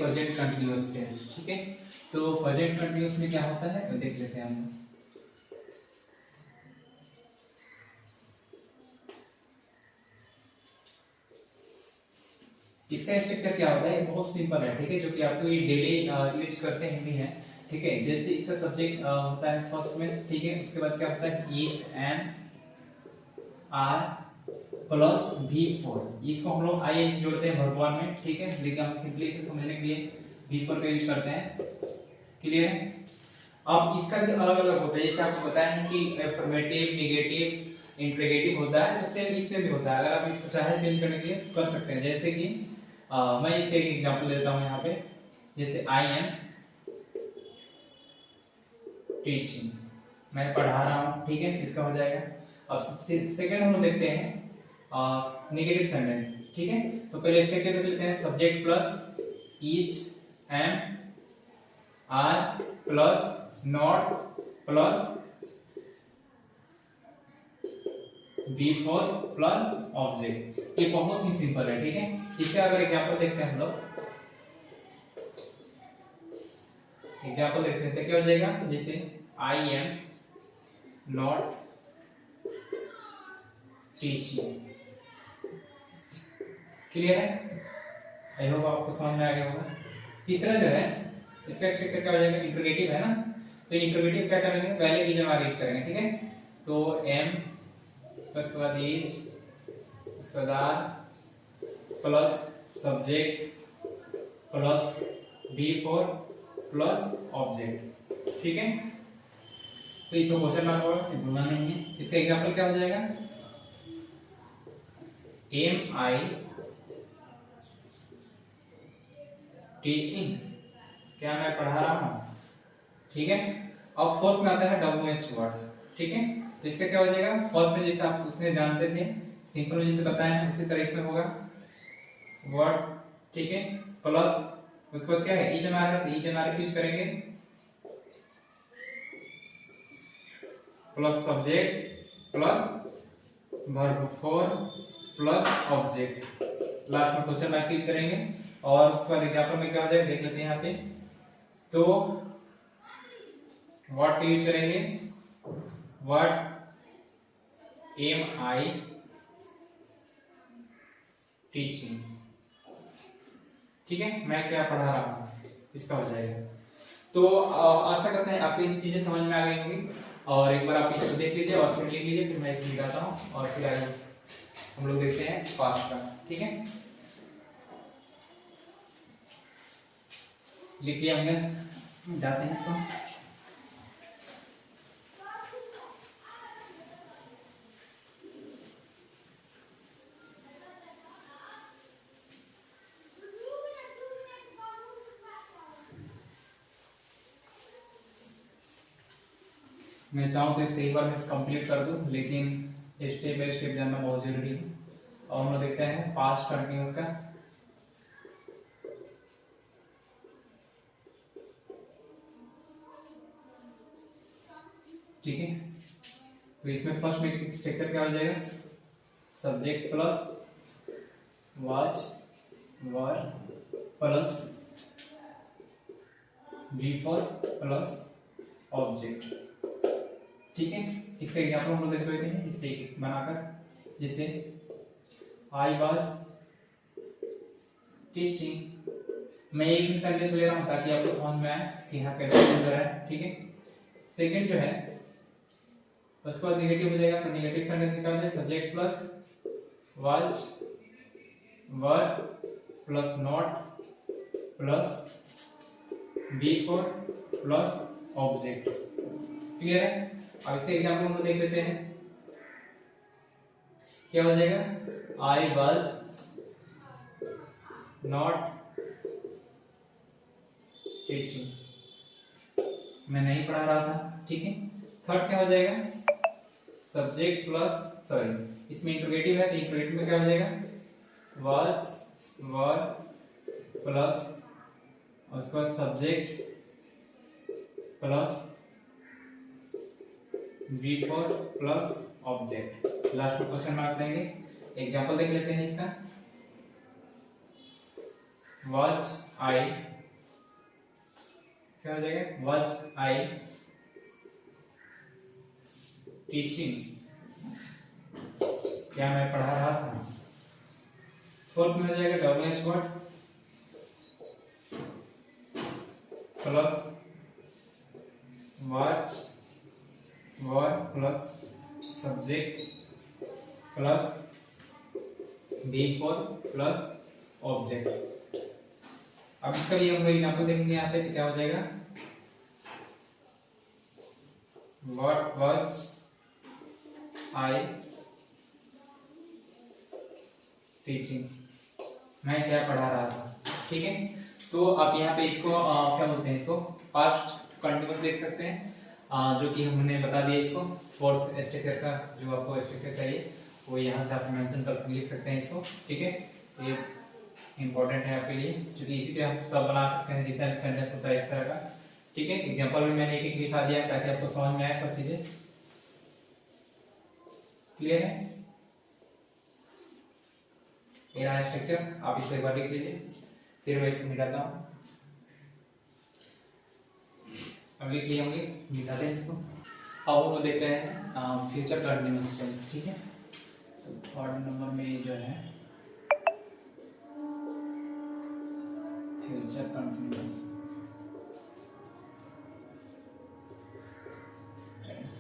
Present continuous tense. ठीक है, तो प्रेजेंट कंटिन्यूअस में क्या होता है देख लेते हैं हम। इसका स्ट्रक्चर क्या होता है, बहुत सिंपल है। ठीक है, जो कि आपको ये डेली यूज करते हैं भी हैं। ठीक है, जैसे इसका सब्जेक्ट होता है फर्स्ट में। ठीक है, उसके बाद क्या होता है is am are plus V four. इसको हम लोग आई एन जोड़ते हैं वर्ब वन में। ठीक है, लेकिन हम सिंपली इसे समझने के लिए वी फोर का यूज करते हैं। क्लियर है। अब इसका भी अलग अलग होता है, जैसे आपको बताया है कि अफर्मेटिव, नेगेटिव, इंट्रोगेटिव होता है, तो सेम इसमें भी होता है। अगर आप इसको चाहे चेंज करने के लिए कर सकते हैं। जैसे कि मैं इसका एक एग्जांपल देता हूं यहाँ पे। जैसे आई एम टीचिंग, मैं पढ़ा रहा हूँ। ठीक है, इसका हो जाएगा। अब सेकंड हम लोग देखते हैं नेगेटिव सेंटेंस। ठीक है, तो पहले स्ट्रक्चर देख लेते हैं। Subject plus is am are plus not plus V four plus object. ये बहुत ही सिंपल है। ठीक है, इसका अगर एग्जांपल देखते हैं हम लोग, एग्जांपल देखते हैं क्या हो जाएगा। जैसे I am not teaching. Clear है, आई होप आपको समझ में आ गया होगा। तीसरा जो है इसका स्ट्रक्चर क्या हो जाएगा, इंट्रोगेटिव है ना। तो इंट्रोगेटिव क्या करेंगे, पहले इज एम आर यूज करेंगे। ठीक है, तो एम उसके बाद इज, उसके बाद are plus subject plus V four plus object. ठीक है, तो इसको क्वेश्चन मार्क होगा, भूलना नहीं है। इसका एग्जांपल क्या हो जाएगा, एम आई टीचिंग, क्या मैं पढ़ा रहा हूं। ठीक है, अब फोर्थ में आता है WH वर्ड। ठीक है, तो इसका क्या हो जाएगा, फर्स्ट में जैसे आप उसमें जानते थे सिंपल में जैसे बताया है उसी तरह इसमें होगा वर्ड। ठीक है, प्लस उसके बाद क्या है इज एम आर है, तो इज एम आर यूज करेंगे plus subject plus verb four plus object, last में क्वेश्चन मार्क यूज करेंगे। और उसके बाद एग्जांपल में क्या हो जाएगा देख लेते हैं यहाँ पे। तो व्हाट यूज करेंगे, व्हाट एम आई टीचिंग। ठीक है, मैं क्या पढ़ा रहा हूँ, इसका हो जाएगा। तो आशा करते हैं आपको ये चीजें समझ में आ गई होंगी। और एक बार आप इसको देख लीजिए और फिर लिख लीजिए, फिर मैं इसको दिखाता हूँ और फिर आगे हम लोग देखते हैं पास्ट का। ठीक है, लिख लिया हमने, जाते हैं इसको। मैं चाहूँ तो इसे एक बार में कंप्लीट कर दूं, लेकिन स्टेप बाय स्टेप जानना बहुत जरूरी है। और हम लोग देखते हैं पास्ट कंटिन्यूअस का। ठीक है, तो इसमें फर्स्ट में स्ट्रक्चर क्या हो जाएगा, subject plus was were plus V four plus object. ठीक है, इसका एग्जांपल हम लोग देख लेते हैं इससे एक बनाकर। जैसे आई वाज टीचिंग, मैं एक ही सेंटेंस ले रहा हूं ताकि आपको समझ में आए कि यहाँ कैसे चल रहा है। ठीक है, सेकंड जो है उसके बाद नेगेटिव हो जाएगा, तो नेगेटिव सेंटेंस निकाल जाए subject plus was were plus not plus V four plus object. Clear है। अब इसके एग्जांपल हम लोग देख लेते हैं, क्या हो जाएगा, आई वाज नॉट टीचिंग, मैं नहीं पढ़ा रहा था। ठीक है, थर्ड क्या हो जाएगा, सब्जेक्ट प्लस सॉरी इसमें इंट्रोगेटिव है, तो इंट्रोगेटिव में क्या हो जाएगा, वाज वर प्लस उसके बाद subject plus V four plus object, last में क्वेश्चन मार्क देंगे। एग्जांपल देख लेते हैं इसका, वाज आई क्या हो जाएगा, वाज आई टीचिंग, क्या मैं पढ़ा रहा था। फोर्थ में हो जाएगा double H word plus was were plus subject plus B four plus object. अब इसका लिए हम लोग एग्जांपल देखेंगे यहाँ पे, तो क्या हो जाएगा, व्हाट वाज आई टीचिंग, मैं क्या पढ़ा रहा था। ठीक है, तो आप यहाँ पे इसको क्या बोलते हैं, इसको पास्ट कंटिन्यूअस देख सकते हैं, जो कि हमने बता दिया इसको। फोर्थ स्ट्रक्चर का जो आपको स्ट्रक्चर चाहिए वो यहाँ से आप मेंशन कर लिख सकते हैं इसको। ठीक है, ये इंपॉर्टेंट है आपके लिए, क्योंकि इसी पे हम सब बना सकते हैं जितना भी सेंटेंस होता है इस तरह का। ठीक है, एग्जांपल में मैंने एक एक लिखा दिया ताकि आपको समझ में आए सब चीजें। क्लियर है, ये रहा स्ट्रक्चर, आप इसको एक बार लिख लीजिए, फिर मैं इसको मिटाता हूँ। अब लिख लिए होंगे, मिटाते हैं इसको। अब हम लोग देख रहे हैं फ्यूचर कंटिन्यूअस टेंस। ठीक है, तो थर्ड नंबर में जो है फ्यूचर कंटिन्यूअस टेंस,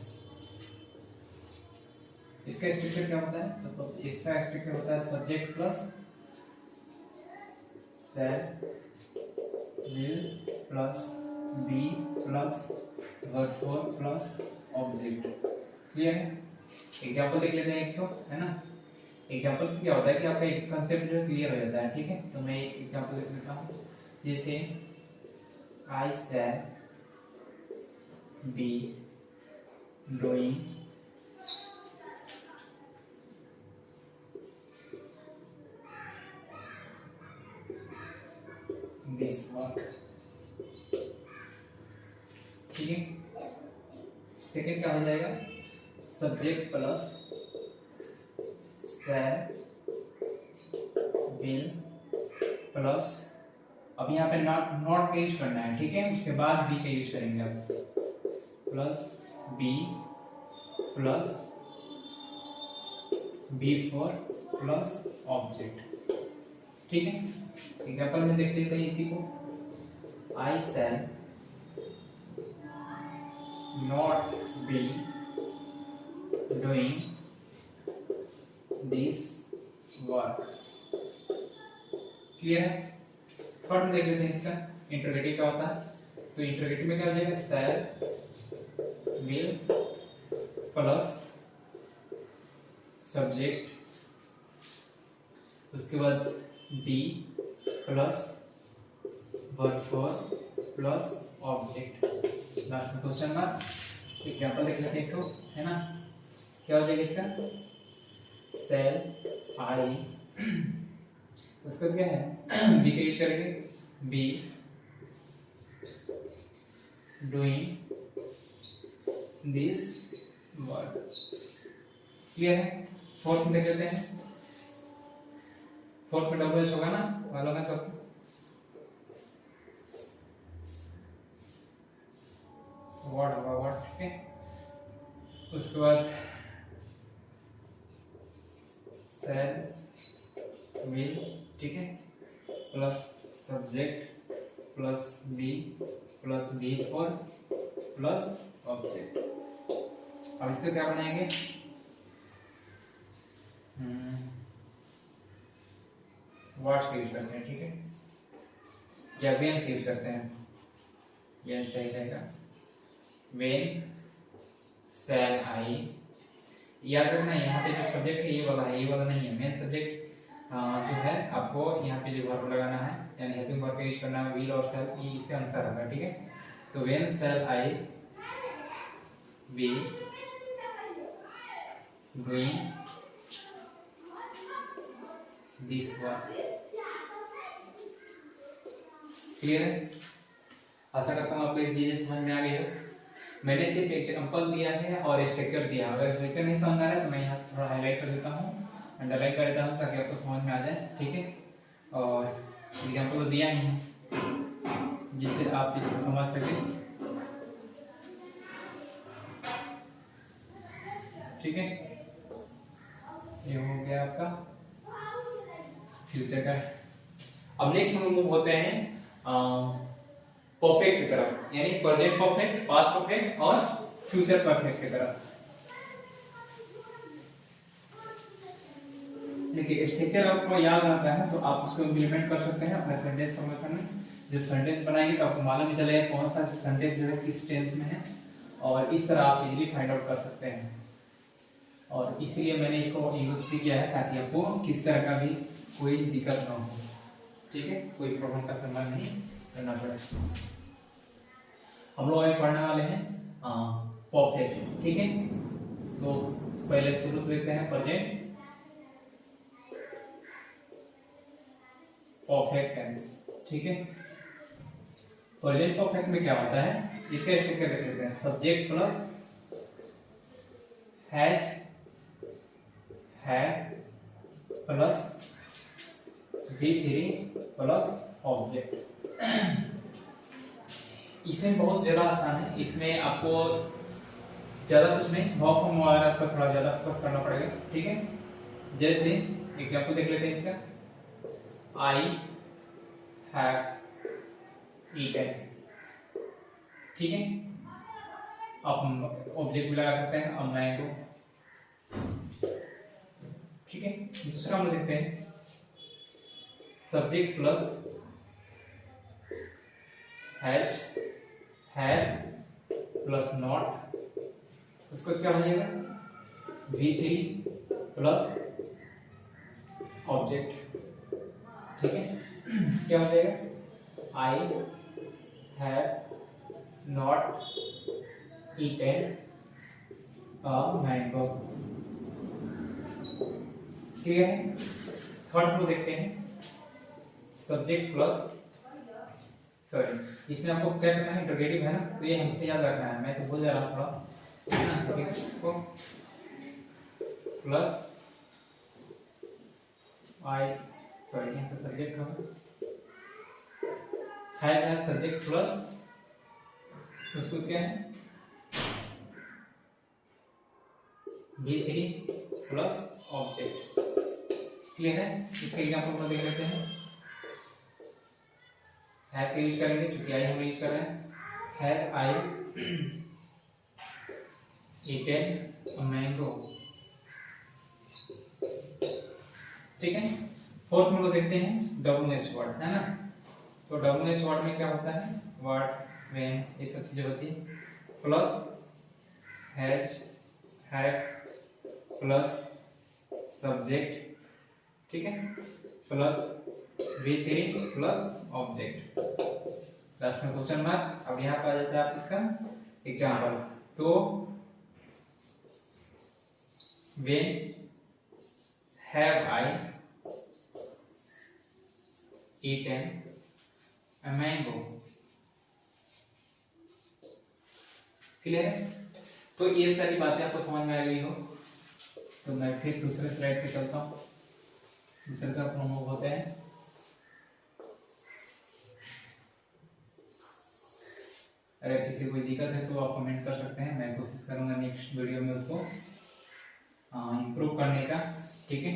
इसका स्ट्रक्चर क्या होता है, तो इसका स्ट्रक्चर होता है subject plus shall will plus be plus verb four plus object. Clear है, एग्जांपल देख लेते हैं एक तो, है ना। एग्जांपल से क्या होता है कि आपका एक कंसेप्ट जो क्लियर हो जाता है। ठीक है, तो मैं एक एग्जांपल लिख लेता हूँ, जैसे I shall be doing this work. ठीक है, सेकेंड क्या हो जाएगा, subject plus shall will plus, अब यहाँ पे नॉट का यूज करना है। ठीक है, उसके बाद बी का यूज करेंगे अब, plus be plus B four plus object. ठीक है, एग्जांपल में देख लेते हैं इसी को, I shall not be doing this work। Clear है, थर्ड में देख लेते हैं इसका इंटरोगेटिव क्या होता है। तो इंटरोगेटिव में क्या हो जाएगा, शैल विल प्लस सब्जेक्ट, उसके बाद be plus verb four plus object. Last में क्वेश्चन मार्क, एग्जांपल देख लेते हैं एक तो, है ना। क्या हो जाएगा इसका, शैल आई, उसका क्या है, बी का यूज करेंगे, B doing this work. Clear है, फोर्थ में देख लेते हैं, फोर्थ में डबल एच होगा ना, मालूम है सब, वर्ड होगा वर्ड। ठीक है, उसके बाद शैल विल, ठीक है, plus subject plus B four plus object. अब इससे क्या बनाएंगे, वर्ड से यूज करते हैं। ठीक है, या वेन से यूज करते हैं, वेन सही रहेगा, वेन शैल आई। याद रखना यहाँ पे जो सब्जेक्ट है ये वाला है, ये वाला नहीं है। मेन सब्जेक्ट जो है आपको यहाँ पे जो वर्ब लगाना है, यानी हेल्पिंग वर्ब का यूज करना है, विल और शैल, ये इसके अनुसार होगा। ठीक है, तो when shall I be doing this work. Clear है, आशा करता हूँ आपको ये चीजें समझ में आ गई हो। मैंने सिर्फ एक एग्जांपल दिया है और एक स्ट्रक्चर दिया है, अगर स्ट्रक्चर नहीं समझ आ रहा है तो मैं यहाँ थोड़ा हाईलाइट कर देता हूँ, अंडरलाइन कर देता हूँ ताकि आपको समझ में आ जाए। ठीक है, और एग्जांपल तो दिया ही है, जिससे आप इसको समझ सकें। ठीक है, ये हो गया आपका फ्यूचर का। अब नेक्स्ट हम मूव होते हैं परफेक्ट की तरफ, यानी प्रेजेंट परफेक्ट, पास्ट परफेक्ट और फ्यूचर परफेक्ट की तरफ। देखिए स्ट्रक्चर आपको याद रहता है तो आप उसको इम्प्लीमेंट कर सकते हैं अपने सेंटेंस फॉर्मेशन में। जब सेंटेंस बनाएंगे तो आपको मालूम ही चलेगा कौन सा सेंटेंस जो है किस टेंस में है, और इस तरह आप इजीली फाइंड आउट कर सकते हैं। और इसीलिए मैंने इसको यूज भी किया है ताकि आपको किस तरह का भी कोई दिक्कत ना हो। ठीक है, कोई प्रॉब्लम का सामना नहीं करना पड़े। हम लोग अभी पढ़ने वाले हैं परफेक्ट। ठीक है, तो पहले शुरू से देखते हैं प्रेजेंट परफेक्ट टेंस। ठीक है, प्रेजेंट परफेक्ट में क्या होता है, इसके स्ट्रक्चर देख लेते हैं। Subject plus has, had plus V3 plus object. इसमें बहुत ज्यादा आसान है, इसमें आपको ज्यादा कुछ नहीं, वर्ब फॉर्म वगैरह आपको थोड़ा ज्यादा फोकस करना पड़ेगा। ठीक है, जैसे एग्जांपल देख लेते हैं इसका। I have eaten। ठीक है, आप ऑब्जेक्ट भी लगा सकते हैं, अब मैंगो। ठीक है, दूसरा हम देखते हैं subject plus has, had plus not, उसको क्या हो जाएगा V3 प्लस ऑब्जेक्ट। ठीक है, क्या हो जाएगा I have not eaten a mango। Clear है। थर्ड को देखते हैं सब्जेक्ट प्लस, सॉरी इसमें आपको क्या करना है, इंटरोगेटिव है ना, तो ये हमसे याद रखना है, मैं तो भूल जा रहा हूँ थोड़ा। इसको प्लस आई, सॉरी यहाँ पे सब्जेक्ट होगा, है सब्जेक्ट प्लस उसको क्या है V3 प्लस ऑब्जेक्ट। क्लियर है। इसका एग्जांपल को देख लेते हैं। हैव का यूज करेंगे क्योंकि आई हम यूज कर रहे हैं। Have I eaten a mango. ठीक है। फोर्थ में लोग देखते हैं WH वर्ड, है ना। तो WH वर्ड में क्या होता है, वर्ड व्हेन ये सब चीजें होती है। Plus has, have plus subject, ठीक है, plus V3 plus object. Last में क्वेश्चन मार्क। अब यहाँ पर आ जाता है आप इसका एग्जाम्पल। तो when have I eaten a mango। Clear है। तो ये सारी बातें आपको समझ में आ गई हो तो मैं फिर दूसरे स्लाइड पे चलता हूँ। दूसरे तरफ हम मूव होते हैं। अगर किसी को दिक्कत है तो आप कमेंट कर सकते हैं, मैं कोशिश करूंगा नेक्स्ट वीडियो में उसको इम्प्रूव करने का। ठीक है।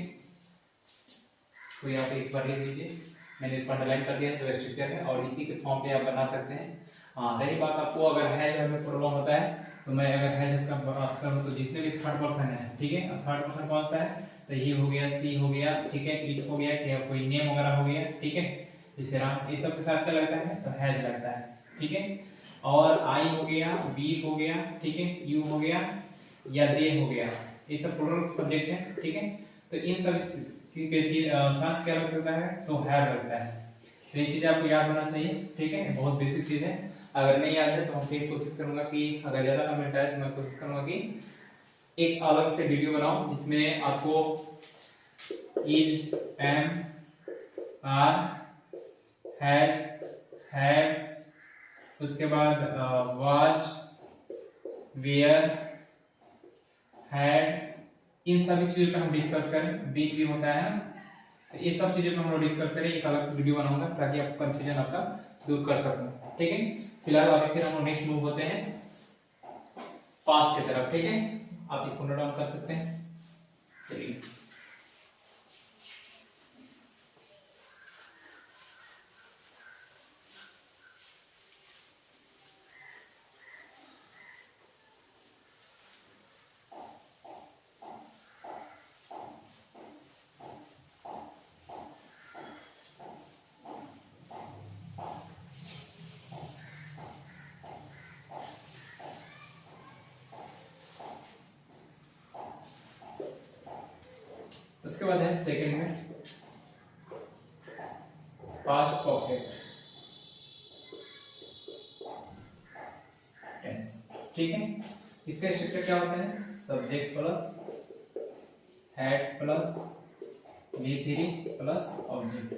तो यहाँ पे एक बार लिख लीजिए, मैंने इसको अंडरलाइन कर दिया है जो स्ट्रक्चर है, और इसी के फॉर्म पे आप बना सकते हैं। रही बात आपको अगर है जो हमें प्रॉब्लम होता है तो मैं अगर है जब का बात करूँ तो जितने भी थर्ड पर्सन है, ठीक है, अब थर्ड पर्सन कौन सा है, तो ही हो गया, सी हो गया, ठीक है, इट हो गया, क्या कोई नेम वगैरह हो गया, ठीक है, जैसे राम, ये सब के साथ क्या लगता है तो हैज लगता है। ठीक है। और आई हो गया, वी हो गया, ठीक है, यू हो गया या दे हो गया, ये सब प्लूरल सब्जेक्ट है। ठीक है। तो इन सब के साथ क्या लगता है तो हैव लगता है। तो ये चीज आपको याद होना चाहिए। ठीक है, बहुत बेसिक चीज है। अगर नहीं याद है तो हम फिर कोशिश करूंगा कि अगर ज्यादा कमेंट आए तो मैं कोशिश करूंगा कि एक अलग से वीडियो बनाऊं जिसमें आपको is, am, are, has, have, उसके बाद वाज, वेयर, हैड, इन सभी चीजों पे हम डिस्कस करें। बीट भी होता है, तो ये सब चीजों पे हम लोग डिस्कस करें। एक अलग से वीडियो बनाऊंगा ताकि आपको कंफ्यूजन आपका दूर कर सकूं। ठीक है, फिलहाल अभी फिर हम नेक्स्ट मूव होते हैं पास्ट की तरफ। ठीक है, आप इसको नोट डाउन कर सकते हैं। चलिए, उसके बाद है सेकंड में पास्ट परफेक्ट टेंस। ठीक है, इसका स्ट्रक्चर क्या होता है? Subject plus had plus V3 plus object.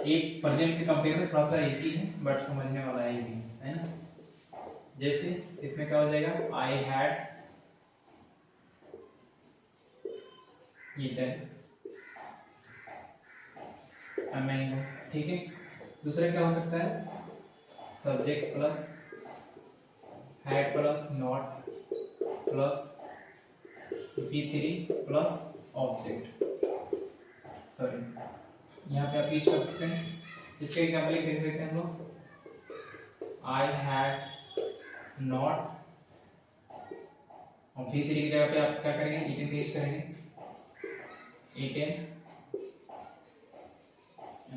ये प्रेजेंट के कंपेयर में थोड़ा सा इजी है बट समझने वाला है ये भी, है ना। जैसे इसमें क्या हो जाएगा, I had eaten a mango. ठीक है, दूसरा क्या हो सकता है? Subject plus had plus not plus V3 plus object. Sorry, यहाँ पे आप यूज कर सकते हैं। इसके एग्जाम्पल एक देख लेते हैं हम लोग। आई हैड नॉट, और V3 की जगह पे आप क्या करेंगे? ईटन का यूज करेंगे। Eaten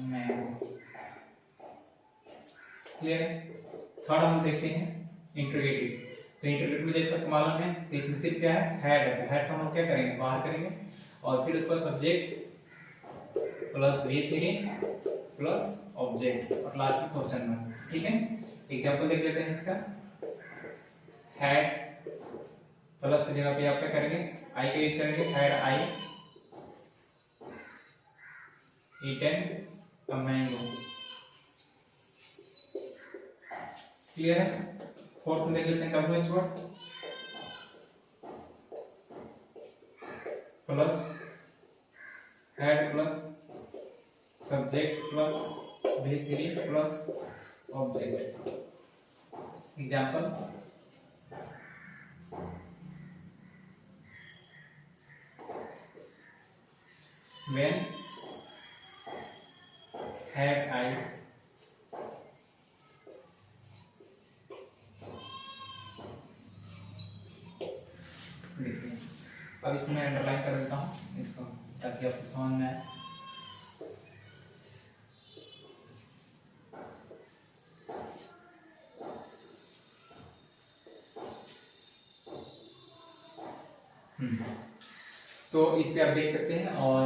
mango. क्लियर है। थर्ड हम देखते हैं इंट्रोगेटिव। तो इंट्रोगेटिव में जैसे आपको मालूम है, तो इसमें सिर्फ क्या है? हैड है। हैड का हम लोग क्या करेंगे? बाहर करेंगे और फिर उसका subject plus V3 plus object और लास्ट में क्वेश्चन मार्क। ठीक है, एग्जांपल देख लेते हैं इसका। हैड प्लस की जगह पे आप क्या करेंगे? आई का यूज करेंगे। Had I eaten a mango. Clear है। फोर्थ में देख लेते हैं WH word plus had plus subject plus V3 plus object. Example, when had I अब इसमें अंडरलाइन कर देता हूँ इसको ताकि आपको समझ में आए। तो इस पे आप देख सकते हैं और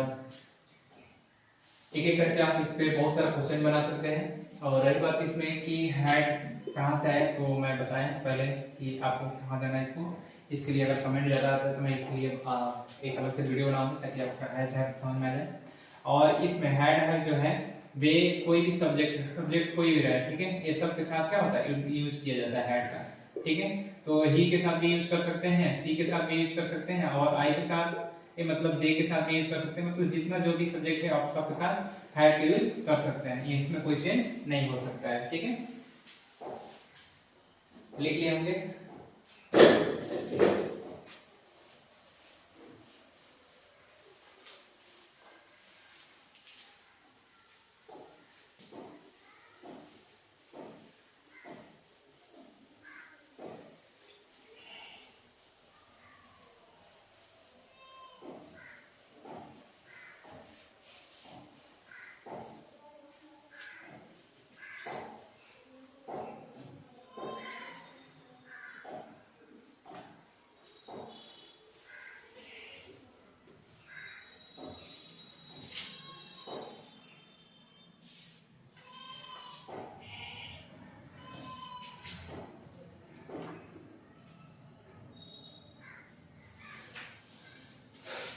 एक एक करके आप इस पे बहुत सारा क्वेश्चन बना सकते हैं। और रही बात इसमें कि हैड कहाँ से आए, तो मैं बताया पहले कि आपको कहाँ जाना है इसको। इसके लिए अगर कमेंट ज़्यादा आता है तो मैं इसके लिए एक अलग से वीडियो बनाऊंगा ताकि आपका हैज समझ में आ जाए। और इसमें हैड जो है वे कोई भी सब्जेक्ट कोई भी रहे, ठीक है, ये सब के साथ क्या होता है? यूज किया जाता है हैड का। ठीक है, तो ही के साथ भी यूज कर सकते हैं, सी के साथ भी यूज कर सकते हैं और आई के साथ, ये मतलब दे के साथ भी यूज कर सकते हैं। मतलब जितना जो भी सब्जेक्ट है आप सबके साथ हैड का यूज कर सकते हैं, ये इसमें कोई चेंज नहीं हो सकता है। ठीक है, लिख लिया हमने।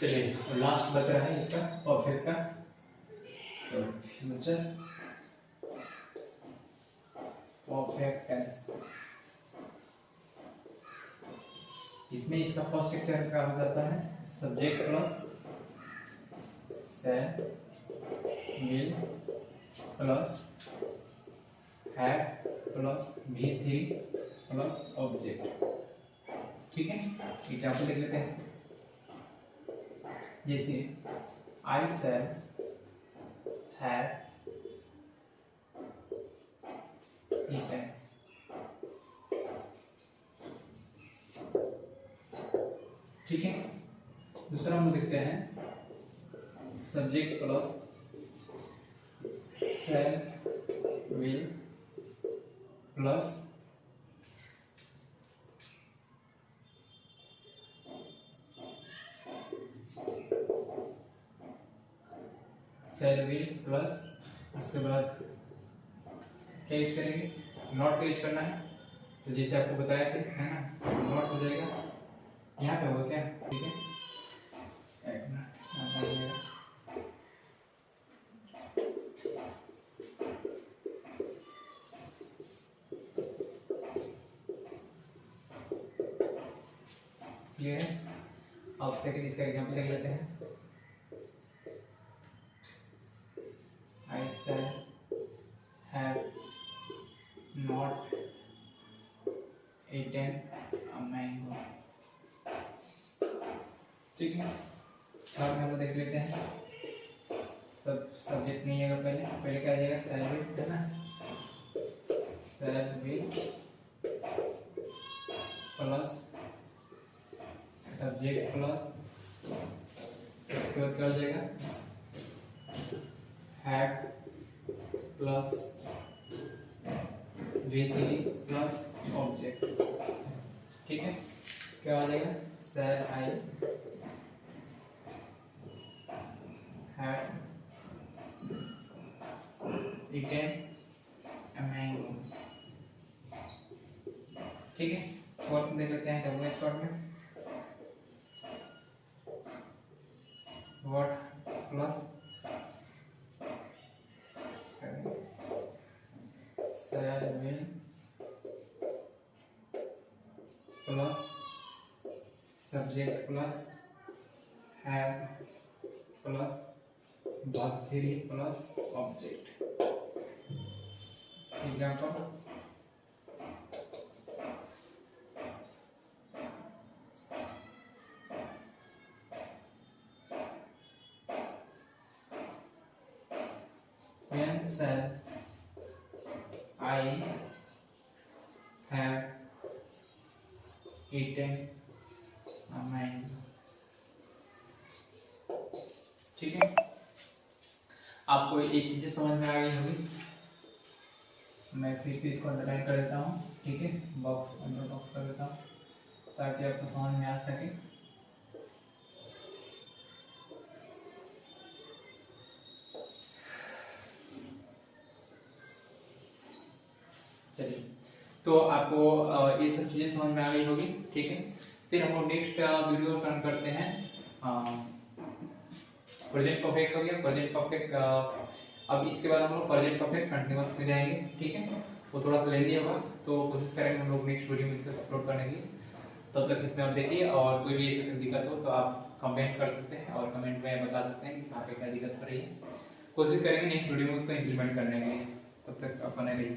चलिए लास्ट बच रहा है इसका परफेक्ट का। तो फ्यूचर परफेक्ट टेंस, इसमें इसका फर्स्ट स्ट्रक्चर क्या हो जाता है? Subject plus shall will plus have plus V3 plus object. ठीक है, एग्जाम्पल देख लेते हैं। जैसे आई शैल हैव ईटन। ठीक है, दूसरा हम देखते हैं subject plus shall will plus shall will plus उसके बाद क्या यूज करेंगे, नॉट का यूज करना है। तो जैसे आपको बताया थे, है ना, नॉट हो जाएगा यहाँ पे, होगा क्या? ठीक है, एक मिनट, यहाँ पे हो जाएगा। क्लियर है? अब सेकंड इसका एग्जांपल देख लेते हैं। I shall have not eaten a mango। ठीक है, अब हम देख लेते हैं। सब सब्जेक्ट नहीं है, पहले क्या आ जाएगा, shall will, है ना, shall will plus subject plus इसके बाद क्या हो जाएगा, have plus V3 plus object. ठीक है, क्या हो जाएगा, shall I have eaten a mango. ठीक है, फोर्थ देख लेते हैं डब्ल्यू शॉर्ट में। What plus shall will plus subject plus have plus V3 plus object. Example, when shall I have eaten a mango। ठीक है, आपको ये चीजें समझ में आ गई होगी। मैं फिर से इसको अंडरलाइन कर देता हूँ। ठीक है, बॉक्स अंडर बॉक्स कर देता हूँ ताकि आपको समझ में आ सके। चलिए, तो आपको ये सब चीजें समझ में आ गई होगी। ठीक है, फिर हम लोग नेक्स्ट वीडियो रन करते हैं। प्रेजेंट परफेक्ट हो गया, प्रेजेंट परफेक्ट। अब इसके बाद हम लोग प्रेजेंट परफेक्ट कंटिन्यूअस में जाएंगे। ठीक है, वो थोड़ा सा लेंदी होगा, तो कोशिश करेंगे हम लोग नेक्स्ट वीडियो में इसे अपलोड करने के लिए। तब तक इसमें आप देखिए, और कोई भी ऐसी दिक्कत हो तो आप कमेंट कर सकते हैं और कमेंट में बता सकते हैं कि कहाँ पे क्या दिक्कत हो रही है। कोशिश करेंगे नेक्स्ट वीडियो में उसको इम्प्लीमेंट करने के लिए। तब तक आप बने रहिए।